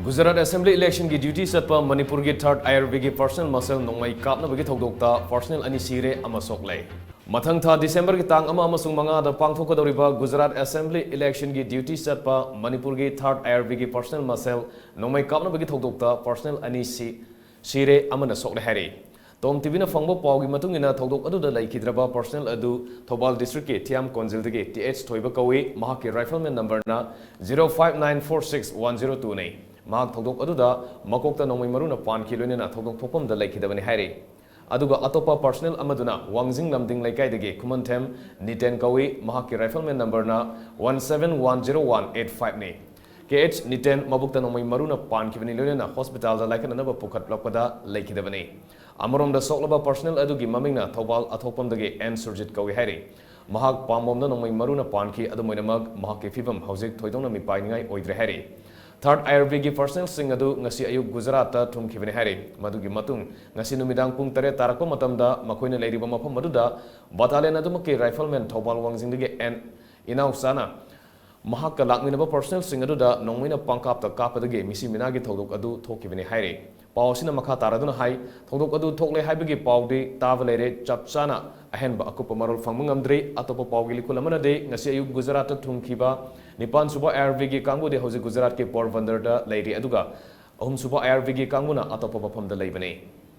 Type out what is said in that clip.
Gujarat Assembly election की duty सत्पा Manipur की third IRB की पर्सनल मसल नोंगमई कापनबगी थौदोक्ता पर्सनल अनि सिरे अमा सोकले मथंग था दिसंबर की तांग अमा अमसुंग मंगादा पांगथोकदौरिबा गुजरात असेंबली इलेक्शन की ड्यूटी सत्पा मणिपुर की थर्ड IRB की पर्सनल मसल नोंगमई कापनबगी थौदोक्ता पर्सनल अनि सिरे अमना सोकले Harry TOMTV na fangbo pawgi matungina thodok adu da laikhidraba personal adu Thobal district ke Thiam Konsil dege TH thoiba kawi mahak rifleman number na 05946102 nei mahak thodok adu da makokta nongmai maruna pan kilone na thodok thopam da laikhidabani haire aduga atopa personal amaduna wangjing lamding laikai dege Kumanthem Niten kawi mahak rifleman number na 171018 nei KH Niten mabukta nongmai maruna pan kibani lone na hospital da laikana na pukhat lokpada laikhidabani Amarom da soklaba personal adugi mamingna Thobal athopam dage N Surjit kawi hairi mahak pamomna nongmai maruna panki adumoinamag mahak ke fibam haujik thoidongna mi painingai oidre hairi Third IRB gi personal sing adu ngasi ayuk Gujarat ta thumkhibani hairi madugi matung ngasi numidang pung 3 tarakpa matamda makoina leiriba mafam maduda battalion adumake rifleman Thobal wangjing dage N inau sana mahak ka lakminaba personal sing adu da nongmaina pangkap ta kapadage misi minagi thodok adu thokibani hairi Pausina makha taraduna hai thodok adu thokle haibagi pawdi tavalere chapchana ahenba akupa marol fangmungamdri atopa pawgili kulamana de ngasi ayuk Gujarat ta thumkhiba nipan suba IRB gi kangbu de hoji Gujarat ke Porbandar da leiri aduga ahum suba IRB gi kanguna atopa pafam da leibane